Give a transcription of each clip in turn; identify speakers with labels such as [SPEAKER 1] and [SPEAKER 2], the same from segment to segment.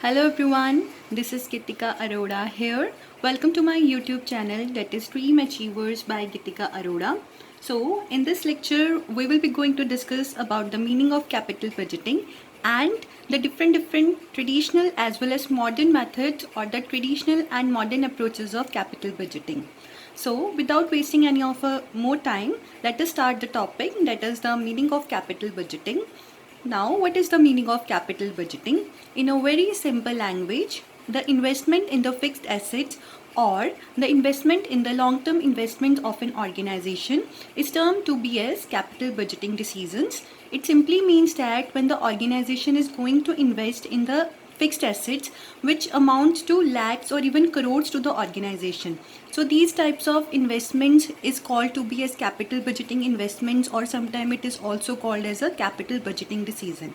[SPEAKER 1] Hello everyone, this is Gitika Arora here. Welcome to my YouTube channel, that is Dream Achievers by Gitika Arora. So in this lecture we will be going to discuss about the meaning of capital budgeting and the different traditional as well as modern methods or the traditional and modern approaches of capital budgeting. So without wasting any of more time, let us start the topic, that is the meaning of capital budgeting. Now, what is the meaning of capital budgeting? In a very simple language, the investment in the fixed assets or the investment in the long-term investment of an organization is termed to be as capital budgeting decisions. It simply means that when the organization is going to invest in the fixed assets which amounts to lakhs or even crores to the organization. So these types of investments is called to be as capital budgeting investments, or sometimes it is also called as a capital budgeting decision.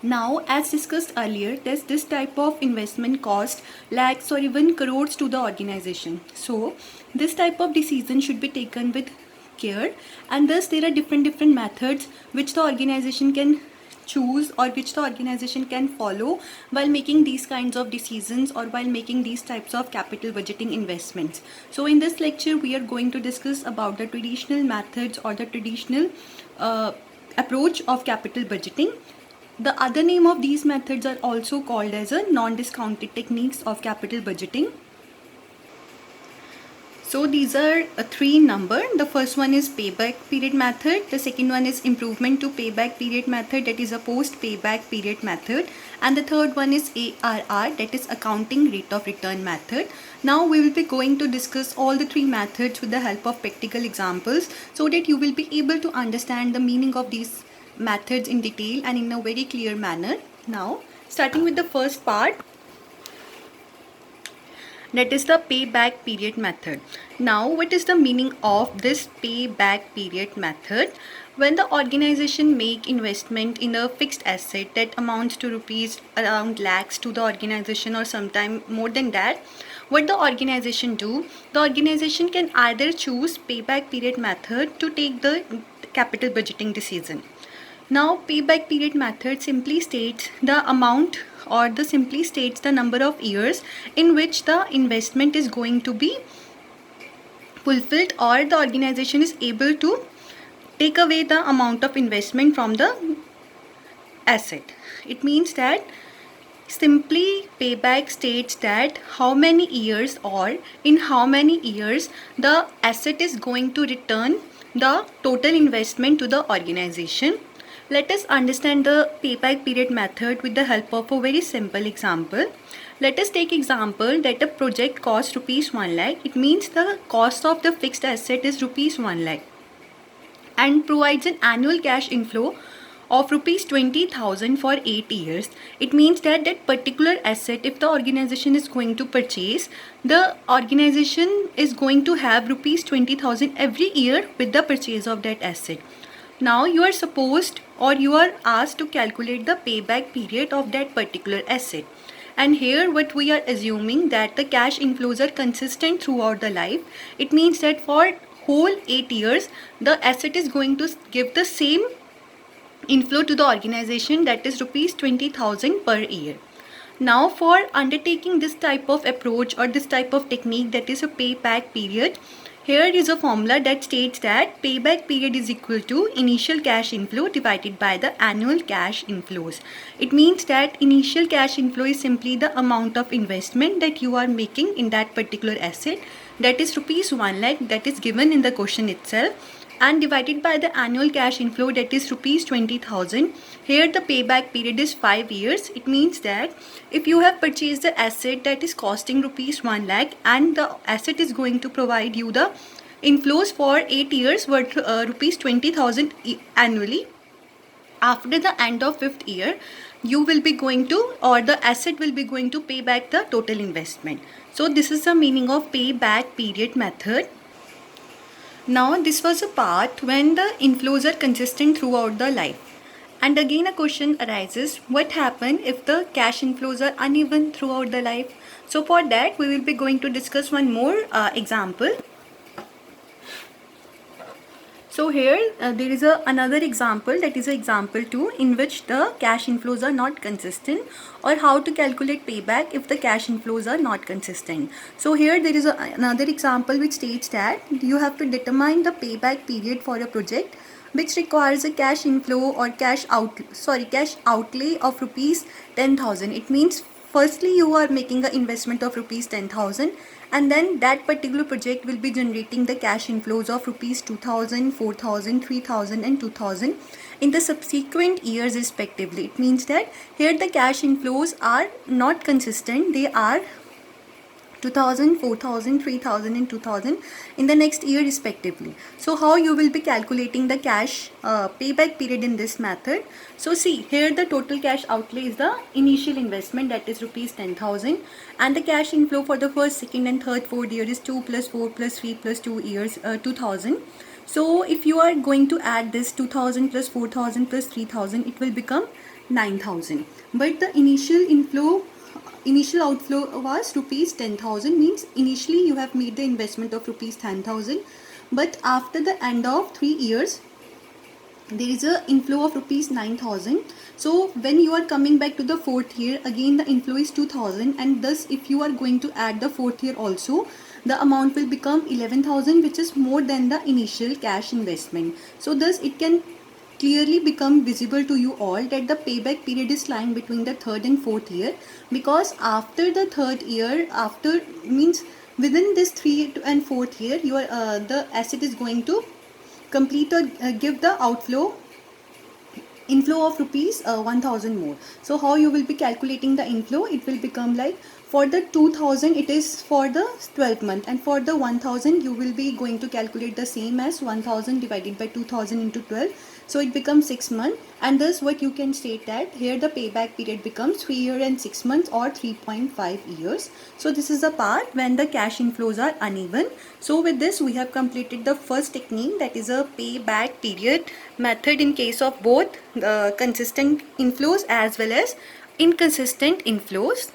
[SPEAKER 1] Now, as discussed earlier, this type of investment cost lakhs or even crores to the organization. So this type of decision should be taken with care, and thus there are different methods which the organization can choose or which the organization can follow while making these kinds of decisions or while making these types of capital budgeting investments. So in this lecture we are going to discuss about the traditional methods or the traditional approach of capital budgeting. The other name of these methods are also called as a non-discounted techniques of capital budgeting. So these are three number. The first one is payback period method. The second one is improvement to payback period method, that is a post payback period method. And the third one is ARR, that is accounting rate of return method. Now we will be going to discuss all the three methods with the help of practical examples so that you will be able to understand the meaning of these methods in detail and in a very clear manner. Now starting with the first part, that is the payback period method. Now what is the meaning of this payback period method? When the organization make investment in a fixed asset that amounts to rupees around lakhs to the organization or sometime more than that, what the organization do? The organization can either choose payback period method to take the capital budgeting decision. Now payback period method simply states the amount or the simply states the number of years in which the investment is going to be fulfilled or the organization is able to take away the amount of investment from the asset. It means that simply payback states that how many years or in how many years the asset is going to return the total investment to the organization. Let us understand the payback period method with the help of a very simple example. Let us take example that a project costs rupees 1 lakh. It means the cost of the fixed asset is rupees 1 lakh and provides an annual cash inflow of rupees 20,000 for 8 years. It means that that particular asset, if the organization is going to purchase, the organization is going to have rupees 20,000 every year with the purchase of that asset. Now you are supposed or you are asked to calculate the payback period of that particular asset. And here what we are assuming that the cash inflows are consistent throughout the life. It means that for whole 8 years the asset is going to give the same inflow to the organization, that is rupees 20,000 per year. Now for undertaking this type of approach or this type of technique, that is a payback period, here is a formula that states that payback period is equal to initial cash inflow divided by the annual cash inflows. It means that initial cash inflow is simply the amount of investment that you are making in that particular asset, that is rupees 1 lakh, that is given in the question itself, and divided by the annual cash inflow, that is rupees 20,000. Here the payback period is 5 years. It means that if you have purchased the asset that is costing rupees 1 lakh and the asset is going to provide you the inflows for 8 years worth rupees 20,000 annually, after the end of 5th year you will be going to, or the asset will be going to pay back the total investment. So this is the meaning of payback period method. Now this was a part when the inflows are consistent throughout the life. And again a question arises, what happens if the cash inflows are uneven throughout the life? So for that we will be going to discuss one more example. So here there is another example, that is example 2, in which the cash inflows are not consistent, or how to calculate payback if the cash inflows are not consistent. So here there is another example which states that you have to determine the payback period for a project which requires a cash inflow or cash outlay of rupees 10,000. It means firstly you are making an investment of rupees 10,000, and then that particular project will be generating the cash inflows of rupees 2,000, 4,000, 3,000 and 2,000 in the subsequent years respectively. It means that here the cash inflows are not consistent, they are 2,000, 4,000, 3,000 and 2,000 in the next year respectively. So how you will be calculating the cash payback period in this method? So see, here the total cash outlay is the initial investment, that is rupees 10,000, and the cash inflow for the first, second and third, fourth year is 2 plus 4 plus 3 plus 2 years, 2,000. So if you are going to add this 2,000 plus 4,000 plus 3,000, it will become 9,000. But the initial outflow was rupees 10,000, means initially you have made the investment of rupees 10,000, but after the end of 3 years there is a inflow of rupees 9,000. So when you are coming back to the fourth year, again the inflow is 2,000, and thus if you are going to add the fourth year also, the amount will become 11,000, which is more than the initial cash investment. So thus it can clearly become visible to you all that the payback period is lying between the third and fourth year, because after the third year, after means within this 3 and 4th year, your the asset is going to complete or give the inflow of rupees 1,000 more. So how you will be calculating the inflow? It will become like, for the 2,000 it is for the 12th month, and for the 1,000 you will be going to calculate the same as 1,000 divided by 2,000 into 12. So it becomes 6 months, and thus what you can state that here the payback period becomes 3 years and 6 months or 3.5 years. So this is the part when the cash inflows are uneven. So with this we have completed the first technique, that is a payback period method in case of both consistent inflows as well as inconsistent inflows.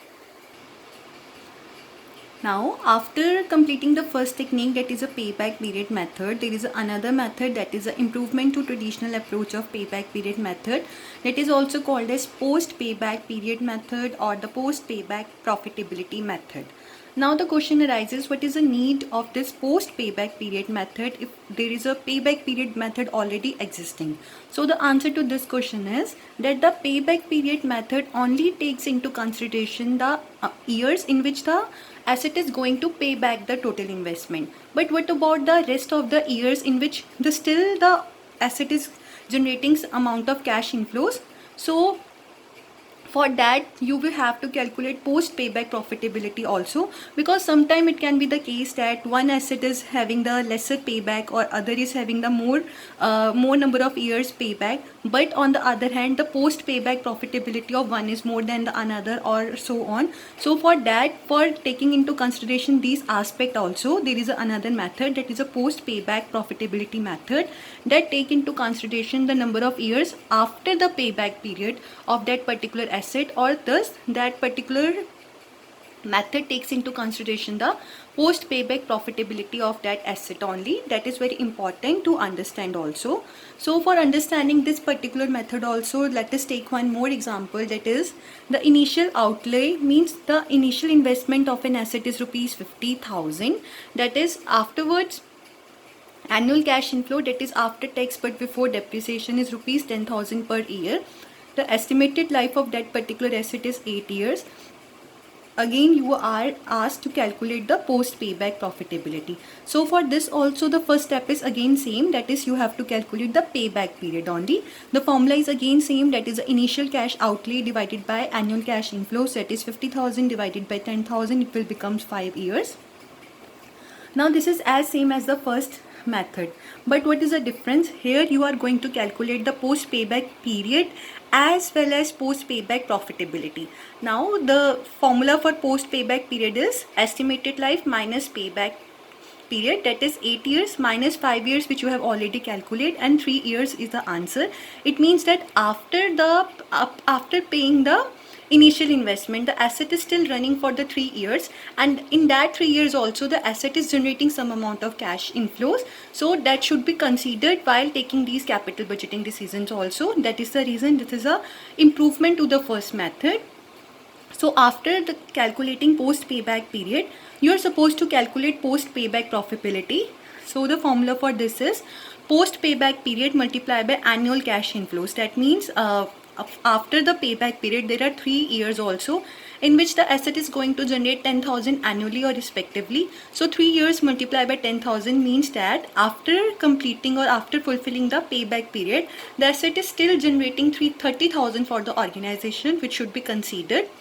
[SPEAKER 1] Now, after completing the first technique, that is a payback period method, there is another method, that is an improvement to traditional approach of payback period method, that is also called as post payback period method or the post payback profitability method. Now the question arises, what is the need of this post payback period method if there is a payback period method already existing? So the answer to this question is that the payback period method only takes into consideration the years in which the asset is going to pay back the total investment. But what about the rest of the years in which still the asset is generating amount of cash inflows? So for that you will have to calculate post payback profitability also, because sometime it can be the case that one asset is having the lesser payback or other is having the more number of years payback, but on the other hand the post payback profitability of one is more than the another, or so on. So for that, for taking into consideration these aspect also, there is another method, that is a post payback profitability method, that take into consideration the number of years after the payback period of that particular asset, or thus that particular method takes into consideration the post payback profitability of that asset only. That is very important to understand also. So for understanding this particular method also, let us take one more example, that is the initial outlay, means the initial investment of an asset is rupees 50,000, that is afterwards annual cash inflow, that is after tax but before depreciation, is rupees 10,000 per year. The estimated life of that particular asset is 8 years. Again you are asked to calculate the post payback profitability. So for this also the first step is again same, that is you have to calculate the payback period only. The formula is again same, that is the initial cash outlay divided by annual cash inflows, that is 50,000 divided by 10,000, it will become 5 years. Now this is as same as the first method, but what is the difference? Here you are going to calculate the post payback period as well as post payback profitability. Now the formula for post payback period is estimated life minus payback period, that is 8 years minus 5 years which you have already calculated, and 3 years is the answer. It means that after paying the initial investment, the asset is still running for the 3 years, and in that 3 years also the asset is generating some amount of cash inflows. So that should be considered while taking these capital budgeting decisions also. That is the reason this is a improvement to the first method. So after the calculating post payback period, you are supposed to calculate post payback profitability. So the formula for this is post payback period multiplied by annual cash inflows. That means after the payback period there are 3 years also in which the asset is going to generate 10,000 annually or respectively. So 3 years multiplied by 10,000 means that after completing or after fulfilling the payback period, the asset is still generating 30,000 for the organization, which should be considered.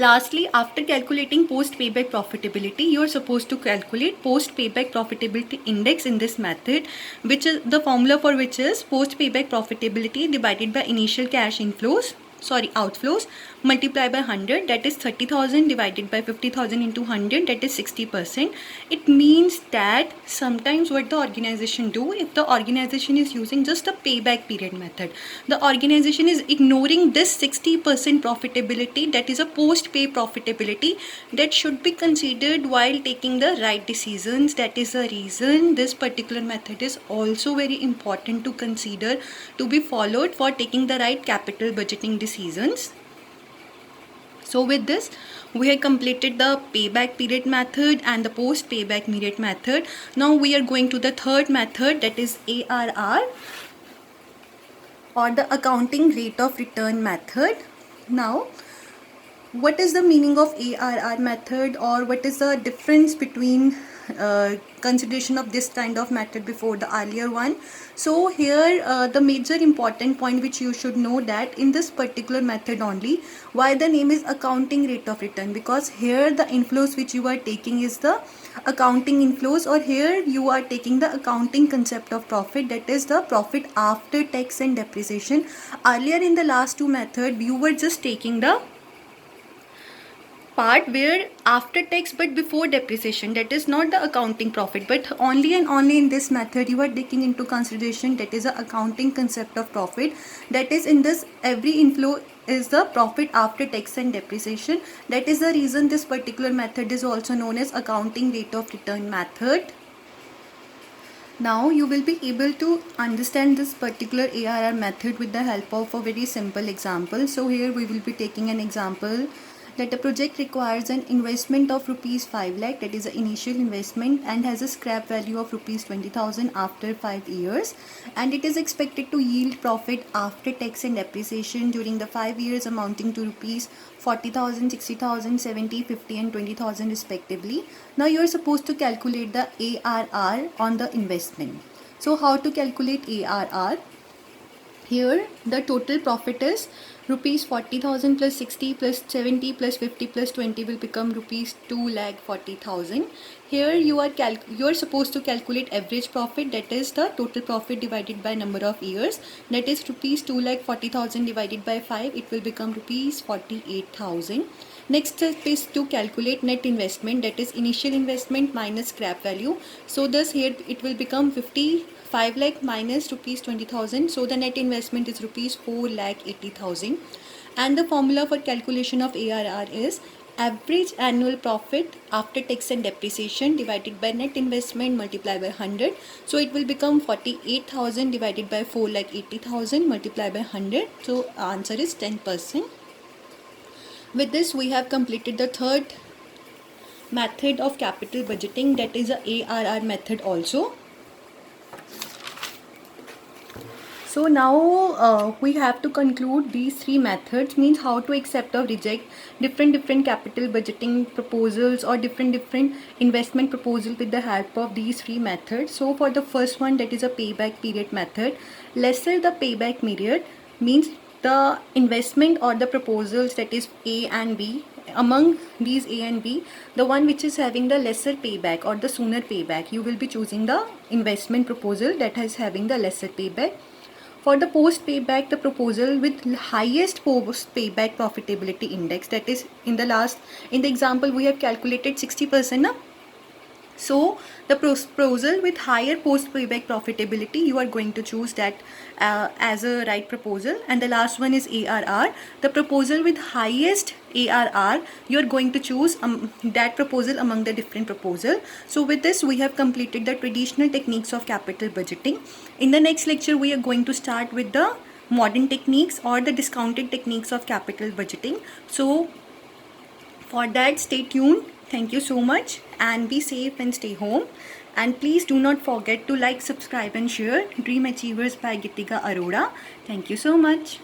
[SPEAKER 1] Lastly, after calculating post payback profitability, you are supposed to calculate post payback profitability index in this method, which is the formula for which is post payback profitability divided by initial cash outflows multiplied by 100, that is 30,000 divided by 50,000 into 100, that is 60%. It means that sometimes what the organization do, if the organization is using just the payback period method, the organization is ignoring this 60% profitability, that is a post pay profitability, that should be considered while taking the right decisions. That is the reason this particular method is also very important to consider, to be followed for taking the right capital budgeting decisions. So with this, we have completed the payback period method and the post payback period method. Now we are going to the third method, that is ARR, or the accounting rate of return method. Now, what is the meaning of ARR method, or what is the difference between consideration of this kind of method before the earlier one? So here the major important point which you should know, that in this particular method only, why the name is accounting rate of return, because here the inflows which you are taking is the accounting inflows, or here you are taking the accounting concept of profit, that is the profit after tax and depreciation. Earlier in the last two method you were just taking the part where after tax but before depreciation, that is not the accounting profit, but only and only in this method you are taking into consideration, that is the accounting concept of profit. That is, in this every inflow is the profit after tax and depreciation. That is the reason this particular method is also known as accounting rate of return method. Now you will be able to understand this particular ARR method with the help of a very simple example. So here we will be taking an example that a project requires an investment of rupees 5 lakh, that is the initial investment, and has a scrap value of rupees 20,000 after 5 years, and it is expected to yield profit after tax and depreciation during the 5 years amounting to rupees 40,000, 60,000, 70, 50 and 20,000 respectively. Now you are supposed to calculate the ARR on the investment. So how to calculate ARR? Here the total profit is rupees 40,000 plus 60 plus 70 plus 50 plus 20 will become rupees 2,40,000. Here you are supposed to calculate average profit, that is the total profit divided by number of years, that is rupees 2,40,000 divided by 5, it will become rupees 48,000. Next step is to calculate net investment, that is initial investment minus scrap value. So thus here it will become 5 lakh minus rupees 20,000. So the net investment is rupees 4,80,000. And the formula for calculation of ARR is average annual profit after tax and depreciation divided by net investment multiplied by 100. So it will become 48,000 divided by 4,80,000 multiplied by 100. So answer is 10%. With this we have completed the third method of capital budgeting, that is the ARR method also. So now we have to conclude these three methods, means how to accept or reject different capital budgeting proposals or different investment proposals with the help of these three methods. So for the first one, that is a payback period method, lesser the payback period means the investment or the proposals, that is A and B, among these A and B, the one which is having the lesser payback or the sooner payback, you will be choosing the investment proposal that is having the lesser payback. For the post payback, the proposal with highest post payback profitability index, that is in the example we have calculated 60%. So the proposal with higher post payback profitability, you are going to choose that as a right proposal. And the last one is ARR. The proposal with highest ARR, you are going to choose that proposal among the different proposal. So with this, we have completed the traditional techniques of capital budgeting. In the next lecture, we are going to start with the modern techniques or the discounted techniques of capital budgeting. So for that, stay tuned. Thank you so much and be safe and stay home. And please do not forget to like, subscribe and share Dream Achievers by Gitika Arora. Thank you so much.